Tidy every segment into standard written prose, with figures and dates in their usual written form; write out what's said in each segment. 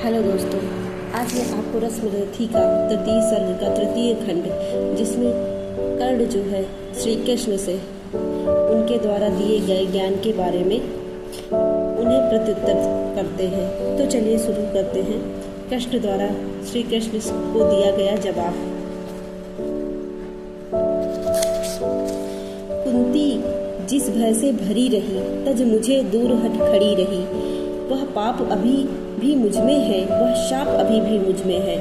Hello दोस्तों, आज मैं आपको रश्मिरथी का तृतीय सर्ग का तृतीय खंड, जिसमें कर्ण जो है श्री कृष्ण से उनके द्वारा दिए गए ज्ञान के बारे में उन्हें प्रत्युत्तर करते हैं। तो चलिए शुरू करते हैं। कृष्ण द्वारा श्री कृष्ण को दिया गया जवाब। कुंती जिस भय से भरी रही, तज मुझे दूर हट खड़ी रही। वह पाप अभी भी मुझ में है, वह शाप अभी भी मुझ में है।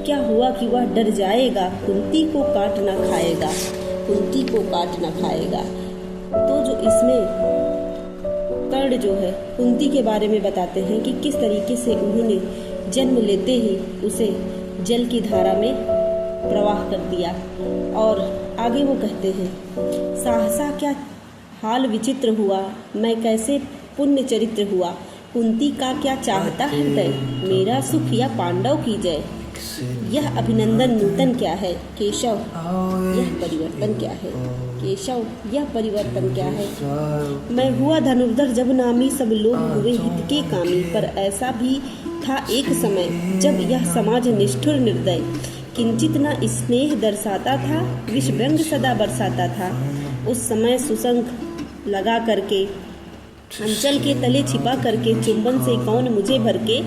क्या हुआ कि वह डर जाएगा, कुंती को काट ना खाएगा, कुंती को काट ना खाएगा। तो जो इसमें कर्ण जो है कुंती के बारे में बताते हैं कि किस तरीके से उन्होंने जन्म लेते ही उसे जल की धारा में प्रवाह कर दिया। और आगे वो कहते हैं, सहसा क्या हाल विचित्र हुआ, मैं कैसे पुण्य चरित्र हुआ। कुंती का क्या चाहता हृदय, मेरा सुख या पांडव की जय। यह अभिनंदन नूतन क्या है, केशव यह परिवर्तन क्या है, केशव यह परिवर्तन क्या है। मैं हुआ धनुर्धर जब नामी, सब लोग हुए हित के कामी। पर ऐसा भी था एक समय, जब यह समाज निष्ठुर निर्दय, किंचित न स्नेह दर्शाता था, विष व्यंग सदा बरसाता था। उस समय सुसंग लगा करके, अंचल के तले छिपा करके, चुंबन से कौन मुझे भर के,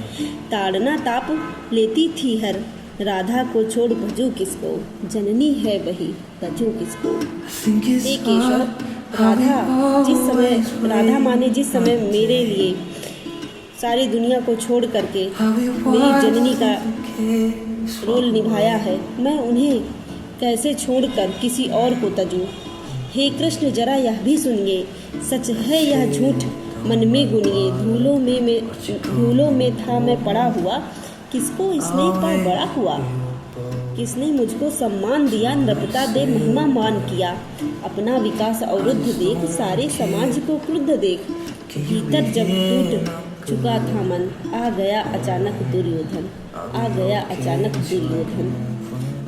ताड़ना ताप लेती थी हर। राधा को छोड़ भजू किसको, जननी है वही तजू किसको। हे केशव, राधा माने जिस समय मेरे लिए सारी दुनिया को छोड़ करके मेरी जननी का रोल निभाया है, मैं उन्हें कैसे छोड़कर किसी और को तजूं। हे कृष्ण, जरा यह भी सुनिए, सच है यह झूठ मन में गुनिए। धूलों में था मैं पड़ा हुआ, किसको स्नेह का बड़ा हुआ। किसने मुझको सम्मान दिया, नृपता दे महिमा मान किया। अपना विकास अवरुद्ध देख, सारे समाज को क्रुद्ध देख। भीतर जब टूट चुका था मन, आ गया अचानक दुर्योधन, आ गया अचानक दुर्योधन।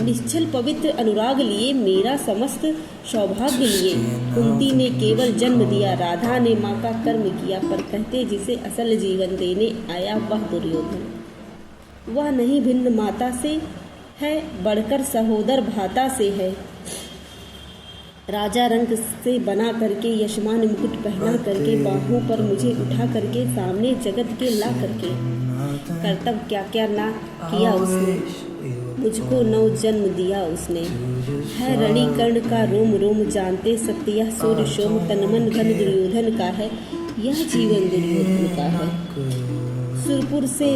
निश्चल पवित्र अनुराग लिए, मेरा समस्त सौभाग्य लिए। कुंती ने केवल जन्म दिया, राधा ने माँ का कर्म किया। पर कहते जिसे असल जीवन देने आया, वह दुर्योधन। वह नहीं भिन्न माता से है, बढ़कर सहोदर भाता से है। राजा रंग से बना करके, यशमान मुकुट पहना करके, बाहों पर मुझे उठा करके, सामने जगत के ला करके। कर्तव्य क्या क्या ना किया उसने, मुझको नव जन्म दिया उसने। है रणि कर्ण का रोम रोम, जानते सत्य यह सूर्य सोम। तनमन घन दुर्योधन का है, यह जीवन दुर्योधन का है। सुरपुर से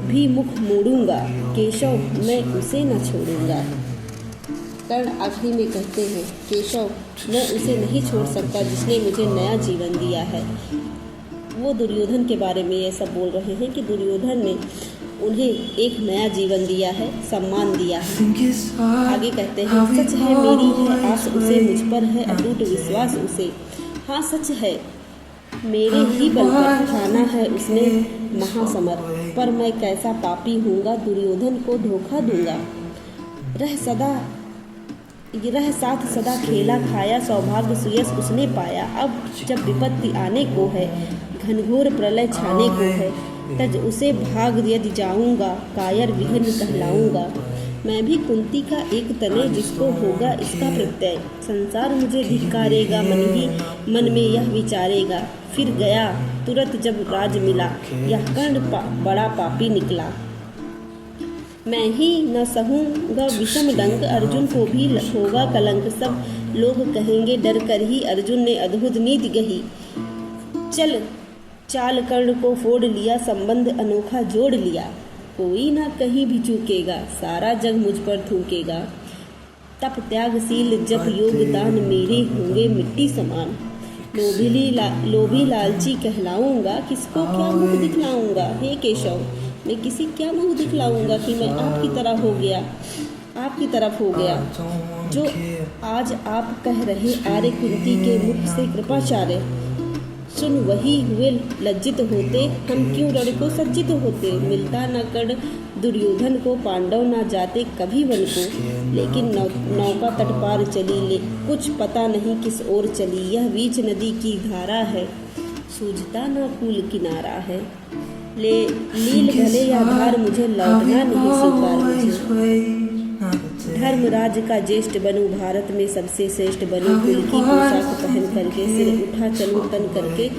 भी मुख मोड़ूंगा, केशव मैं उसे न छोड़ूंगा। कर्ण आखिरी में कहते हैं, केशव मैं उसे नहीं छोड़ सकता जिसने मुझे नया जीवन दिया है। वो दुर्योधन के बारे में ये सब बोल रहे हैं कि दुर्योधन ने उन्हें एक नया जीवन दिया है, सम्मान दिया है। आगे कहते हैं, सच है मेरी है आस उसे, मुझ पर है अटूट विश्वास उसे। हाँ सच है, मेरे ही बल पर ठाना है उसने महासमर। पर मैं कैसा पापी हूँगा, दुर्योधन को धोखा दूंगा। रह साथ सदा खेला खाया, सौभाग्य सुयस उसने पाया। अब जब विपत्ति आने को है, घनघोर प्रलय छाने को है, तज उसे भाग यदि जाऊंगा, कायर विहन कहलाऊंगा। मैं भी कुंती का एक तने, जिसको होगा इसका प्रत्यय। संसार मुझे धिक्कारेगा, मन में यह विचारेगा। फिर गया तुरंत जब राज मिला, यह कर्ण बड़ा पापी निकला। मैं ही न सहूँगा विषम डंक, अर्जुन को भी होगा कलंक। सब लोग कहेंगे डर कर ही, अर्जुन ने अद्भुत नीति गही। चाल कर्ण को फोड़ लिया, संबंध अनोखा जोड़ लिया। कोई ना कहीं भी चूकेगा, सारा जग मुझ पर थूकेगा। तप त्यागशील जप योग दान, मेरे होंगे मिट्टी समान। लोभी लालची कहलाऊंगा, किसको क्या मुख दिखलाऊंगा। हे केशव, मैं किसी क्या मुँह दिखलाऊंगा कि मैं आपकी तरह हो गया, आपकी तरफ हो गया। जो आज आप कह रहे, आर्य कुंती के मुख से कृपाचार्य। सुन वही हुए लज्जित होते, हम क्यों रण को सज्जित होते। मिलता न कर्ण दुर्योधन को, पांडव न जाते कभी वन को। लेकिन नौका तट पार चली, कुछ पता नहीं किस ओर चली। यह बीच नदी की धारा है, सूझता न कूल किनारा है। लील भले या धार मुझे लौटना नहीं स्वीकार मुझे। धर्मराज का ज्येष्ठ बनूं, भारत में सबसे श्रेष्ठ बनूं, कुल की पोशाक पहन करके, सिर उठा चलूं तन करके।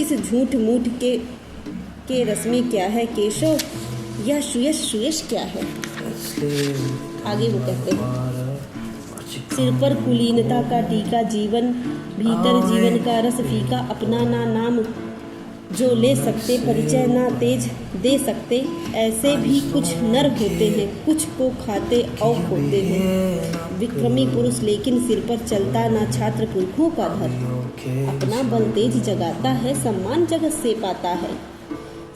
इस झूठ मूठ के रस्में क्या है केशव, यह सुयश क्या है। आगे वो कहते हैं, सिर पर कुलीनता का टीका, जीवन भीतर जीवन का रस फीका, अपना ना नाम जो ले सकते, परिचय ना तेज दे सकते। ऐसे भी कुछ नर होते हैं, कुछ को खाते और होते हैं। विक्रमी पुरुष लेकिन सिर पर चलता ना छात्र पुरखों का धर। अपना बल तेज जगाता है, सम्मान जगत से पाता है।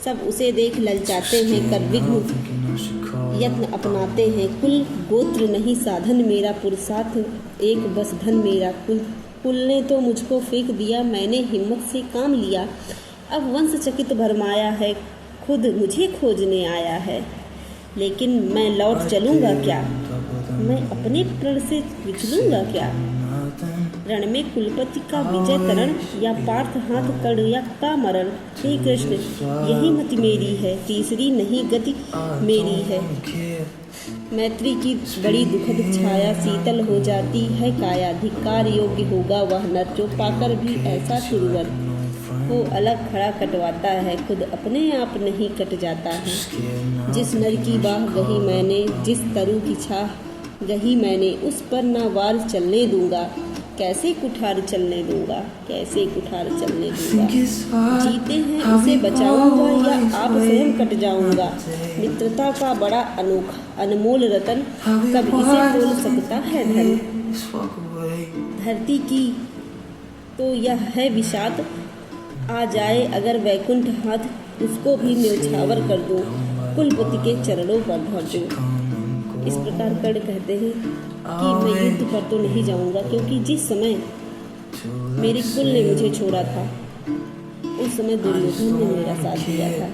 सब उसे देख ललचाते हैं, कर विघ्न यत्न अपनाते हैं। कुल गोत्र नहीं साधन मेरा, पुरुषार्थ एक बस धन मेरा। कुल ने तो मुझको फेंक दिया, मैंने हिम्मत से काम लिया। अब वंश चकित भरमाया है, खुद मुझे खोजने आया है। लेकिन मैं लौट चलूँगा क्या, मैं अपने प्रण से विचलूँगा क्या। रण में कुलपति का विजय तरण, या पार्थ हाथ कड़िया का मरण। हे कृष्ण यही मति मेरी है, तीसरी नहीं गति मेरी है। मैत्री की बड़ी दुखद छाया, शीतल हो जाती है काया। धिक्कार योग्य होगा वह नर, जो पाकर भी ऐसा सुरवर को अलग खड़ा कटवाता है, खुद अपने आप नहीं कट जाता है। जिस नर की बाह गही मैंने, जिस तरु की छाह गही मैंने, उस पर ना वार चलने दूंगा। कैसे कुठार चलने दूंगा, कैसे कुठार चलने दूंगा। जीते हैं उसे बचाऊंगा, या आप स्वयं कट जाऊंगा। मित्रता का बड़ा अनोखा अनमोल रतन, कब इसे तोल सकता है धन। धरती की तो यह है विषाद, आ जाए अगर वैकुंठ हाथ, उसको भी न्योछावर कर दूं, कुलपति के चरणों पर धर दूं। इस प्रकार कर्ण कहते हैं कि मैं युद्ध पर तो नहीं जाऊंगा, क्योंकि जिस समय मेरे कुल ने मुझे छोड़ा था, उस समय दुर्योधन ने मेरा साथ दिया था।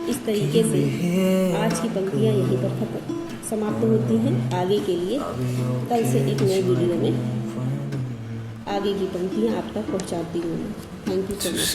इस तरीके से आज की पंक्तियाँ यहीं पर समाप्त होती हैं। आगे के लिए कल से एक नए वीडियो में आगे की पंक्तियाँ आप तक पहुँचाती हूँ। Thank you so much.